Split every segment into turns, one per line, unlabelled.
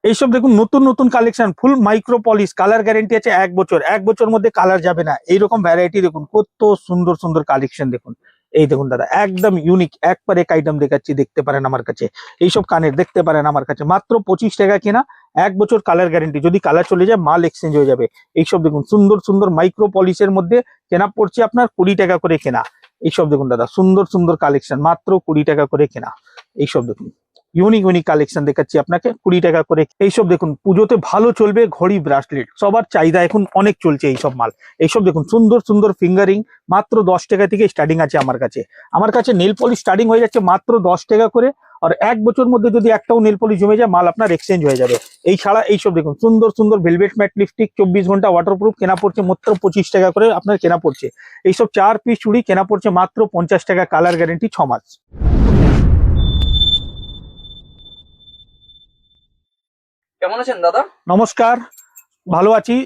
এইসব দেখুন নতুন নতুন কালেকশন, ফুল মাইক্রো পলিশ, কালার গ্যারেন্টি আছে 1 বছর, 1 বছর মধ্যে কালার যাবে না। এইরকম ভ্যারাইটি দেখুন, কত সুন্দর সুন্দর কালেকশন দেখুন। এই দেখুন দাদা, একদম ইউনিক একবার এক আইটেম দেখাচ্ছি, দেখতে পারেন আমার কাছে। এইসব কানের দেখতে পারেন আমার কাছে, মাত্র 25 টাকা কেনা, 1 বছর কালার গ্যারেন্টি, যদি কালার চলে যায় মাল এক্সচেঞ্জ হয়ে যাবে। এইসব দেখুন সুন্দর সুন্দর মাইক্রো পলিশের মধ্যে কেনা পড়ছে আপনার 20 টাকা করে কেনা। এইসব দেখুন দাদা, সুন্দর সুন্দর কালেকশন, মাত্র 20 টাকা করে কেনা। এইসব দেখুন ইউনিক ইউনিক কালেকশন দেখাচ্ছি আপনাকে, 20 টাকা করে। এইসব দেখুন পুজোতে ভালো চলবে, ঘড়ি ব্রাসলেট সবার চাহিদা এখন অনেক চলছে এইসব মাল। এইসব দেখুন সুন্দর সুন্দর ফিঙ্গারিং, মাত্র 10 টাকা থেকে স্টার্টিং আছে আমার কাছে। আমার কাছে নেল পলিশ স্টার্টিং হয়ে যাচ্ছে মাত্র 10 টাকা করে। আর 1 বছর মধ্যে যদি একটাও নেল পলিশ জমে যায়, মাল আপনার এক্সচেঞ্জ হয়ে যাবে। এই ছাড়া এইসব দেখুন সুন্দর সুন্দর ভেলভেট ম্যাট লিপস্টিক, 24 ঘন্টা ওয়াটারপ্রুফ, কেনা পড়ছে মাত্র 25 টাকা করে আপনার কেনা পড়ছে। এইসব 4 পিস চুড়ি কেনা পড়ছে মাত্র 50 টাকা, কালার গ্যারেন্টি 6 মাস।
কেমন আছেন দাদা?
নমস্কার, ভালো আছি।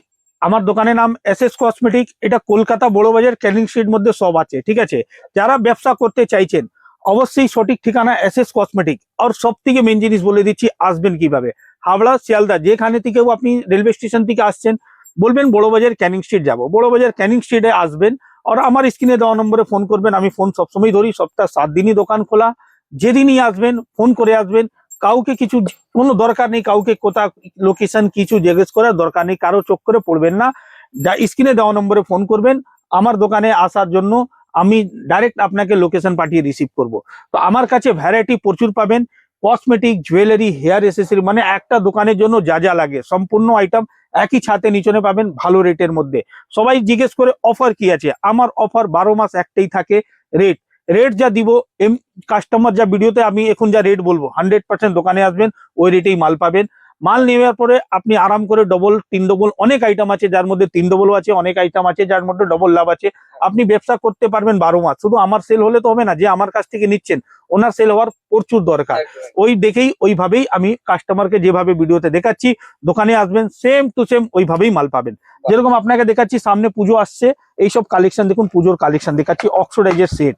আমার দোকানের নাম এসএস কসমেটিক, এটা কলকাতা বড়বাজার ক্যানিং স্ট্রিট মধ্যে সব আছে, ঠিক আছে। যারা ব্যবসা করতে চাইছেন অবশ্যই সঠিক ঠিকানা এসএস কসমেটিক। আর সব থেকে মেন জিনিস বলে দিচ্ছি আসবেন কিভাবে। হাওড়া, শিয়ালদা যেখানে থেকেও আপনি রেলওয়ে স্টেশন থেকে আসছেন, বলবেন বড়বাজার ক্যানিং স্ট্রিট যাবো, বড়বাজার ক্যানিং স্ট্রিটে আসবেন। আর আমার স্ক্রিনে দেওয়া নম্বরে ফোন করবেন, আমি ফোন সবসময় ধরি, সপ্তাহ 7 দিনই দোকান খোলা। যেদিনই আসবেন ফোন করে আসবেন, কাউকে কিছু কোনো দরকার নেই, কাউকে কোথা লোকেশন কিছু জিজ্ঞেস করার দরকার নেই, কারো চোখ করে পড়বেন না। যা স্ক্রিনে দেওয়া নম্বরে ফোন করবেন, আমার দোকানে আসার জন্য আমি ডাইরেক্ট আপনাকে লোকেশন পাঠিয়ে রিসিভ করব। তো আমার কাছে ভ্যারাইটি প্রচুর পাবেন, কসমেটিক, জুয়েলারি, হেয়ার এসেসরি, মানে একটা দোকানের জন্য যা যা লাগে সম্পূর্ণ আইটেম একই ছাতে নিচনে পাবেন, ভালো রেটের মধ্যে। সবাই জিজ্ঞেস করে অফার কি আছে, আমার অফার 12 মাস একটাই থাকে, রেট। রেট যা দিব, কাস্টমার যা ভিডিওতে আমি এখন যা রেট বলবো, 100% দোকানে আসবেন ওই রেটেই মাল পাবেন। মাল নেওয়ার পরে আপনি আরাম করে ডবল, 3 ডবল, অনেক আইটেম আছে যার মধ্যে 3 ডবলও আছে, অনেক আইটেম আছে যার মধ্যে ডবল লাভ আছে। আপনি ব্যবসা করতে পারবেন 12 মাস। শুধু আমার সেল হলে তো হবে না, যে আমার কাছ থেকে নিচ্ছেন ওনার সেল হওয়ার প্রচুর দরকার। ওই দেখেই ওইভাবেই আমি কাস্টমারকে যেভাবে ভিডিওতে দেখাচ্ছি, দোকানে আসবেন সেম টু সেম ওইভাবেই মাল পাবেন। যেরকম আপনাকে দেখাচ্ছি, সামনে পুজো আসছে, এইসব কালেকশন দেখুন, পুজোর কালেকশন দেখাচ্ছি, অক্সোডাইজের সেট।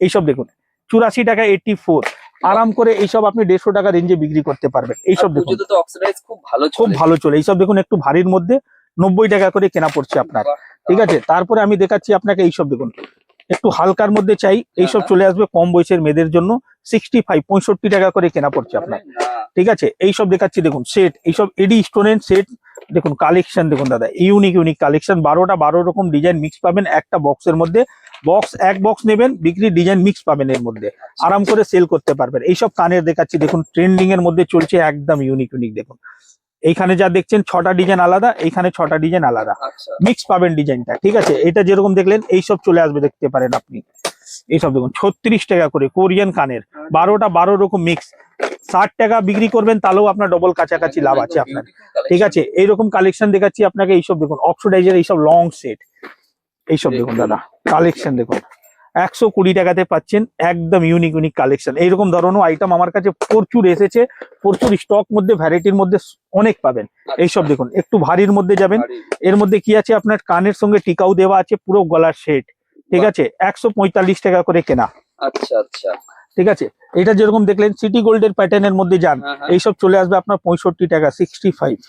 এইসব দেখুন 84 টাকা 84, আরাম করে এইসব আপনি 150 টাকা রেঞ্জে বিক্রি করতে পারবেন। এইসব দেখুন
পুজোতে তো অক্সিডাইজ খুব ভালো
খুব
চলে।
ভালো চলে। এইসব দেখুন একটু ভারীর মধ্যে 90 টাকা করে কেনা পড়ছে আপনার,
বাহ,
ঠিক আছে। তারপরে আমি দেখাচ্ছি আপনাকে, এইসব দেখুন একটু হালকার মধ্যে চাই, এইসব
হ্যাঁ।
চলে আসবে কম বয়সের মেয়েদের জন্য, 65 টাকা করে কেনা পড়ছে আপনার,
না,
ঠিক আছে। এইসব দেখাচ্ছি দেখুন সেট, এইসব এডি স্টোনের সেট দেখুন, কালেকশন দেখুন দাদা, ইউনিক ইউনিক কালেকশন, 12 রকম ডিজাইন মিক্স পাবেন একটা বক্সের মধ্যে। এক বক্স নেবেন, বিক্রি ডিজাইন মিক্স পাবেন এর মধ্যে, আরাম করে সেল করতে পারবেন। এইসব কানের দেখাচ্ছি দেখুন, ট্রেন্ডিং এর মধ্যে চলছে, একদম ইউনিক ইউনিক দেখুন। এইখানে যা দেখছেন 6টা ডিজাইন আলাদা, এইখানে 6টা ডিজাইন আলাদা,
আচ্ছা
মিক্স পাবেন ডিজাইনটা, ঠিক আছে। এটা যেরকম দেখলেন এইসব চলে আসবে, দেখতে পারেন আপনি। এইসব দেখুন 36 টাকা করে কোরিয়ান কানের, 12 রকম মিক্স, 60 টাকা বিক্রি করবেন তাহলেও আপনার ডবল কাছাকাছি লাভ আছে আপনার, ঠিক আছে। এইরকম কালেকশন দেখাচ্ছি আপনাকে। এইসব দেখুন অক্সোডাইজের এইসব লং সেট, এইসব দেখুন দাদা কালেকশন দেখুন, 120 টাকাতে পাচ্ছেন, একদম ইউনিক ইউনিক কালেকশন। এইরকম ধরনের আইটেম আমার কাছে প্রচুর এসেছে, প্রচুর স্টক মধ্যে, ভ্যারাইটির মধ্যে অনেক পাবেন। এইসব দেখুন একটু ভারীর মধ্যে যাবেন, এর মধ্যে কি আছে আপনার, কানের সঙ্গে টিকাও দেওয়া আছে, পুরো গলার সেট, ঠিক আছে, 145 টাকা করে কেনা,
আচ্ছা আচ্ছা
ঠিক আছে। এটা যেরকম দেখলেন সিটি গোল্ডের প্যাটার্নের মধ্যে যান, এইসব চলে আসবে আপনার 65 টাকা, 65।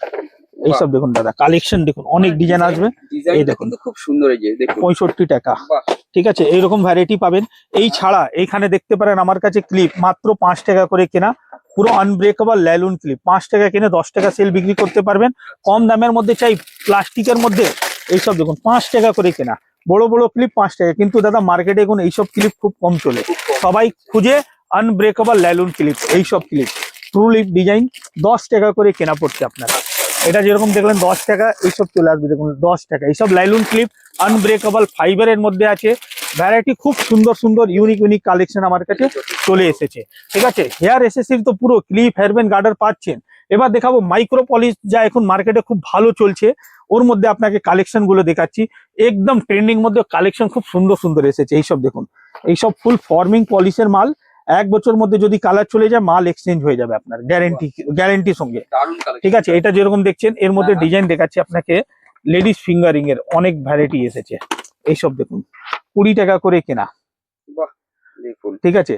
এইসব দেখুন দাদা কালেকশন দেখুন, অনেক ডিজাইন আসবে। এই দেখুন
কিন্তু খুব সুন্দর, এই যে দেখুন
65 টাকা,
বাহ,
ঠিক আছে। এইরকম ভ্যারাইটি পাবেন। এই ছাড়া এইখানে দেখতে পারেন আমার কাছে ক্লিপ, মাত্র 5 টাকা করে কেনা, পুরো আনব্রেকেবল ল্যালুন ক্লিপ, 5 টাকা কিনে 10 টাকা সেল বিক্রি করতে পারবেন। কম দামের মধ্যে চাই প্লাস্টিকের মধ্যে, এইসব দেখুন 5 টাকা করে কেনা, বড় বড় ক্লিপ 5 টাকা। কিন্তু দাদা মার্কেটে এখন এইসব ক্লিপ খুব কম চলে, সবাই খুঁজে আনব্রেকেবল ল্যালুন ক্লিপ। এইসব ক্লিপ ট্রু লিপ ডিজাইন 10 টাকা করে কেনা পড়ছে আপনারা। এটা যেরকম দেখলেন 10 টাকা, এইসব চলে আসবে দেখুন 10 টাকা। এইসব লাইলুন ক্লিপ আনব্রেকেবল ফাইবারের মধ্যে আছে, ভ্যারাইটি খুব সুন্দর সুন্দর ইউনিক ইউনিক কালেকশন আমার কাছে চলে এসেছে, ঠিক আছে। হেয়ার এসেসরি তো পুরো ক্লিপ, হেয়ারব্যান্ড, গার্ডার পাচ্ছেন। এবার দেখাবো মাইক্রো পলিশ, যা এখন মার্কেটে খুব ভালো চলছে, ওর মধ্যে আপনাকে কালেকশন গুলো দেখাচ্ছি। একদম ট্রেন্ডিং মধ্যে কালেকশন খুব সুন্দর সুন্দর এসেছে। এইসব দেখুন, এইসব ফুল ফর্মিং পলিশের মাল, 1 বছর মধ্যে যদি কালার চলে যায় মাল এক্সচেঞ্জ হয়ে যাবে আপনার, গ্যারেন্টির সঙ্গে,
দারুণ কালেকশন।
ঠিক আছে। এটা যেরকম দেখছেন এর মধ্যে ডিজাইন দেখাচ্ছি আপনাকে, লেডিস ফিঙ্গারিং এর অনেক ভ্যারাইটি এসেছে। এইসব দেখুন 20 টাকা করে কেনা,
বাহ, দেখুন
ঠিক আছে,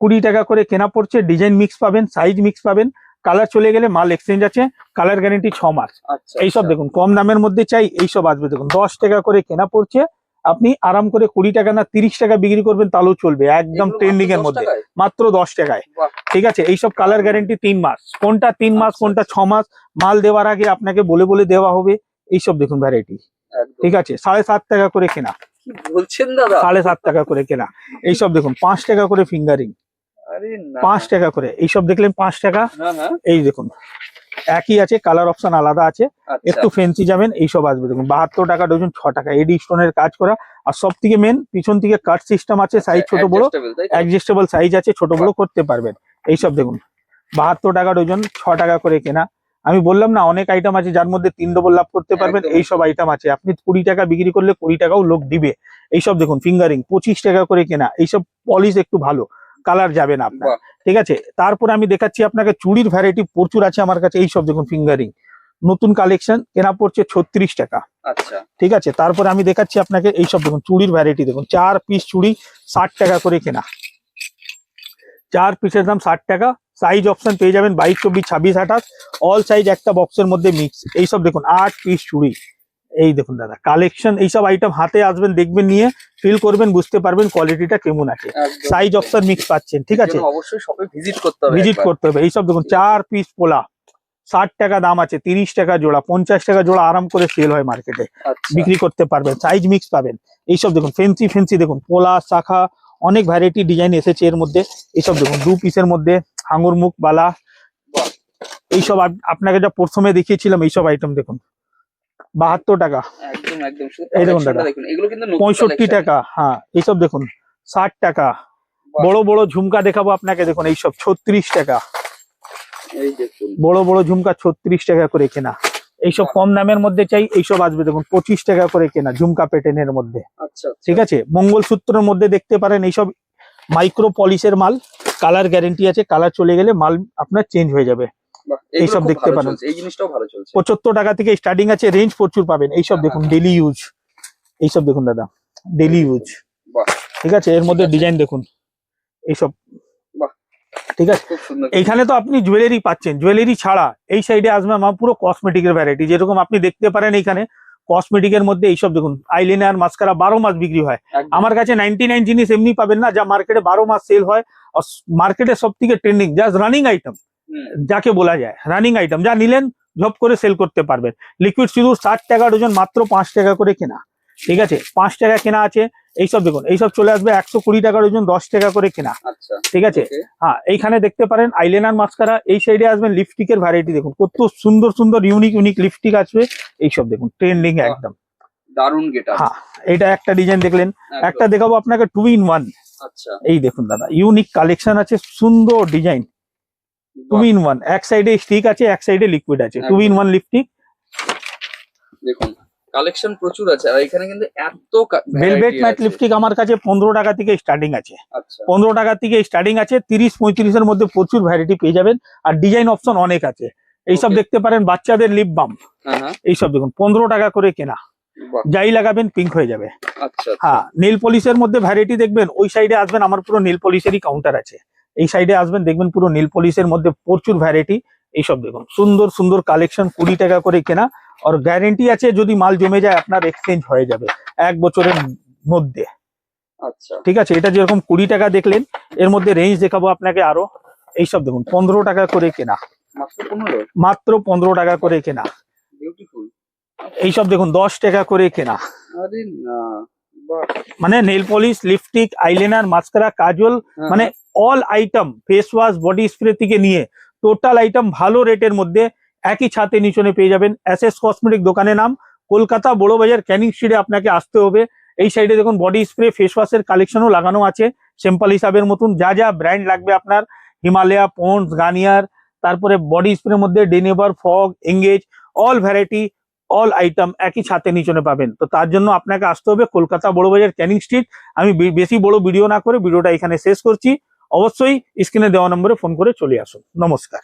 20 টাকা করে কেনা পড়ছে। ডিজাইন মিক্স পাবেন, সাইজ মিক্স পাবেন, কালার চলে গেলে মাল এক্সচেঞ্জ আছে, কালার গ্যারেন্টি 6 মাস।
আচ্ছা
এইসব দেখুন কম দামের মধ্যে চাই, এইসব আসবে দেখুন 10 টাকা করে কেনা পড়ছে, আপনি আরাম করে 20 টাকা না 30 টাকা বিক্রি করবেন তাহলেও চলবে, একদম ট্রেন্ডিং এর মধ্যে, মাত্র 10 টাকায়।
বাহ।
ঠিক আছে, এইসব কালার গ্যারেন্টি 3 মাস, কোনটা 3 মাস
আচ্ছা,
কোনটা 6 মাস, মাল দেওয়ার আগে আপনাকে বলে বলে দেওয়া হবে। এইসব দেখুন ভ্যারাইটি,
একদম।
ঠিক আছে 7.5 টাকা করে কেনা,
কি বলছেন দাদা?
7.5 টাকা করে কেনা। এইসব দেখুন 5 টাকা করে ফিঙ্গারিং,
আরে না,
5 টাকা করে। এইসব দেখলেন 5 টাকা।
হ্যাঁ হ্যাঁ,
এই দেখুন একই আছে, কালার অপশন আলাদা আছে,
আচ্ছা
একটু ফেন্সি যাবেন। এইসব আসবে দেখুন 72 টাকা ডজন, 6 টাকা এডি স্টোনের কাজ করা। আর সব থেকে মেন পিছন থেকে কাট সিস্টেম আছে, সাইজ ছোট বড়
adjustable, তাই তো?
অ্যাডজাস্টেবল সাইজ আছে, ছোট বড় করতে পারবেন। এইসব দেখুন 72 টাকা ডজন, 6 টাকা করে কেনা। আমি বললাম না অনেক আইটেম আছে যার মধ্যে 3 ডবল লাভ করতে পারবেন,
একদম,
এইসব আইটেম আছে। আপনি 20 টাকা বিক্রি করলে 20 টাকাও লোক দিবে। এইসব দেখুন ফিঙ্গারিং 25 টাকা করে কেনা, এইসব পলিশ একটু ভালো, কালার যাবে না আপনার।
বাহ।
ঠিক আছে, তারপরে আমি দেখাচ্ছি আপনাকে চুড়ির ভ্যারাইটি প্রচুর আছে আমার কাছে। এইসব দেখুন ফিঙ্গারিং নতুন কালেকশন, কেনা পড়ছে 36 টাকা।
আচ্ছা
ঠিক আছে, তারপরে আমি দেখাচ্ছি আপনাকে এইসব দেখুন চুড়ির ভ্যারাইটি দেখুন, 4 পিস চুড়ি 60 টাকা করে কেনা, 4 পিসের দাম 60 টাকা। সাইজ অপশন পেয়ে যাবেন 22, 24, 26, 28, অল সাইজ একটা বক্সের মধ্যে মিক্স। এইসব দেখুন 8 পিস চুড়ি। এই দেখুন দাদা কালেকশন, এইসব আইটেম হাতে আসবেন দেখবেন, নিয়ে ফিল করবেন, বুঝতে পারবেন কোয়ালিটিটা কেমন আছে।
একদম।
সাইজ অপশন মিক্স পাচ্ছেন, ঠিক
এর
আছে,
জন্য অবশ্যই শপে ভিজিট করতে হবে,
ভিজিট
একবার।
করতে হবে। এইসব দেখুন 4 পিস পোলা 60 টাকা দাম আছে, 30 টাকা জোড়া, 50 টাকা জোড়া আরাম করে সেল হয় মার্কেটে,
আচ্ছা
বিক্রি করতে পারবেন, সাইজ মিক্স পাবেন। এইসব দেখুন ফেন্সি ফেন্সি দেখুন পোলা শাখা, অনেক ভ্যারাইটি ডিজাইন এসেছে এর মধ্যে। এইসব দেখুন 2 পিসের মধ্যে হাঙুর মুখ বালা,
বাহ।
এইসব আপনাকে যা প্রথমে দেখিয়েছিলাম এইসব আইটেম দেখুন 72 টাকা,
একদম একদম, শুধু
এই দেখুন
collection টা
দাদা।
দেখুন, এগুলো কিন্তু নতুন
65
collection।
টাকা, হ্যাঁ এইসব দেখুন 60 টাকা।
বাহ।
বড় বড় ঝুমকা দেখাবো আপনাকে দেখুন, এইসব 36 টাকা,
এই দেখুন,
বড় বড় ঝুমকা 36 টাকা করে কেনা। এইসব
বাহ।
কম দামের মধ্যে চাই, এইসব আসবে দেখুন 25 টাকা করে কেনা, ঝুমকা প্যাটার্নের মধ্যে।
আচ্ছা
ঠিক আছে, মঙ্গলসূত্রের মধ্যে দেখতে পারেন, এইসব মাইক্রো পলিশের মাল, কালার গ্যারেন্টি আছে, কালার চলে গেলে মাল আপনার চেঞ্জ হয়ে যাবে।
বাহ,
এইসব
এইসব
দেখতে
দেখতে
পারেন।
পারেন, এই জিনিসটাও ভালো চলছে।
75 টাকা থেকে স্টার্টিং আছে, রেঞ্জ প্রচুর পাবেন। এইসব
হ্যাঁ,
দেখুন
হ্যাঁ।
ডেলি ইউজ, এইসব দেখুন দাদা ডেলি ইউজ।
বাহ,
ঠিক আছে, এর মধ্যে
ঠিক আছে।
ডিজাইন দেখুন এইসব।
বাহ।
ঠিক আছে,
খুব সুন্দর।
এইখানে তো আপনি জুয়েলারি পাচ্ছেন, জুয়েলারি ছাড়া এই সাইডে আসবে আমার পুরো কসমেটিকের ভ্যারাইটি, যেরকম আপনি দেখতে পারেন এইখানে কসমেটিকের মধ্যে। এইসব দেখুন আইলাইনার মাস্কারা 12 মাস বিক্রি হয়
একদম।
আমার কাছে। 99 জিনিস এমনি পাবেন না যা মার্কেটে 12 মাস সেল হয়। আর মার্কেটে সব থেকে ট্রেন্ডিং জাস্ট রানিং আইটেম,
হুম,
যাকে বলা যায় রানিং আইটেম, যা নিলেন ঝপ করে সেল করতে পারবেন। লিকুইড সিঁদুর 60 টাকা ডজন, মাত্র 5 টাকা করে কেনা। ঠিক আছে, 5 টাকা কেনা আছে। এইসব দেখুন, এইসব চলে আসবে 120 টাকা ডজন, 10 টাকা করে কেনা।
আচ্ছা
ঠিক আছে,
okay,
হ্যাঁ এইখানে দেখতে পারেন আইলাইনার মাস্কারা। এই সাইডে আসবেন লিপস্টিকের ভ্যারাইটি দেখুন, কত সুন্দর সুন্দর ইউনিক ইউনিক লিপস্টিক আসবে। এইসব দেখুন ট্রেন্ডিং
বাহ।
একদম।
দারুণ গেটআপ।
হ্যাঁ, এটা একটা ডিজাইন দেখলেন, একটা দেখাবো আপনাকে 2 in 1।
আচ্ছা,
এই দেখুন দাদা ইউনিক কালেকশন আছে, সুন্দর ডিজাইন 2
বাহ,
in 1। এক সাইডে স্টিক আছে, এক সাইডে লিকুইড আছে, 2 in 1 লিপস্টিক।
দেখুন কালেকশন প্রচুর আছে, আর এখানে কিন্তু এত
ভেলভেট
variety
ম্যাট
আছে।
লিপস্টিক আমার কাছে 15 টাকা থেকে স্টার্টিং আছে,
আচ্ছা
15 টাকা থেকে স্টার্টিং আছে। 30-35 এর মধ্যে প্রচুর ভ্যারাইটি পেয়ে যাবেন, আর ডিজাইন অপশন অনেক আছে। এইসব
Okay.
দেখতে পারেন বাচ্চাদের লিপ বাম,
হ্যাঁ হ্যাঁ,
এইসব দেখুন 15 টাকা করে কেনা,
বাহ,
যাই লাগাবেন পিঙ্ক হয়ে যাবে।
আচ্ছা
হ্যাঁ, নেল পলিশের মধ্যে ভ্যারাইটি দেখবেন, ওই সাইডে আসবেন আমার পুরো নেল পলিশেরই কাউন্টার আছে। এই সাইডে আসবেন দেখবেন পুরো নেল পলিশের মধ্যে প্রচুর ভ্যারাইটি। এইসব দেখুন সুন্দর সুন্দর কালেকশন, 20 টাকা করে কেনা। আর গ্যারেন্টি আছে যদি মাল জমে যায় আপনার এক্সচেঞ্জ হয়ে যাবে 1 বছরের মধ্যে।
আচ্ছা,
ঠিক আছে, এটা যেরকম 20 টাকা দেখলেন, এর মধ্যে রেঞ্জ দেখাবো আপনাকে আরো। এইসব দেখুন 15 টাকা করে কেনা,
মাত্র 15,
মাত্র 15 টাকা করে কেনা।
বিউটিফুল।
এইসব দেখুন 10 টাকা করে কেনা।
আরে না, বাহ,
মানে nail polish, lipstick, eyeliner, mascara, kajal,
হ্যাঁ,
মানে all item, face wash, body spray থেকে নিয়ে টোটাল আইটেম ভালো রেটের মধ্যে একই ছাতে নিচনে পেয়ে যাবেন। এসএস কসমেটিক দোকানের নাম, কলকাতা বড় বাজার ক্যানিং স্ট্রিটে আপনাকে আসতে হবে। এই সাইডে দেখুন বডি স্প্রে, ফেস ওয়াশের কালেকশনও লাগানো আছে স্যাম্পল হিসাবের মতন। যা যা ব্র্যান্ড লাগবে আপনার, হিমালয়া, পন্ডস, গার্নিয়ার, তারপরে বডি স্প্রের মধ্যে Denver, Fogg, Engage, all variety, all item একই ছাতে নিচনে পাবেন। তো তার জন্য আপনাকে আসতে হবে কলকাতা বড় বাজার ক্যানিং স্ট্রিট। আমি বেশি বড় ভিডিও না করে ভিডিওটা এখানে শেষ করছি। অবশ্যই স্ক্রিনে দেওয়া নম্বরে ফোন করে চলে আসুন। নমস্কার।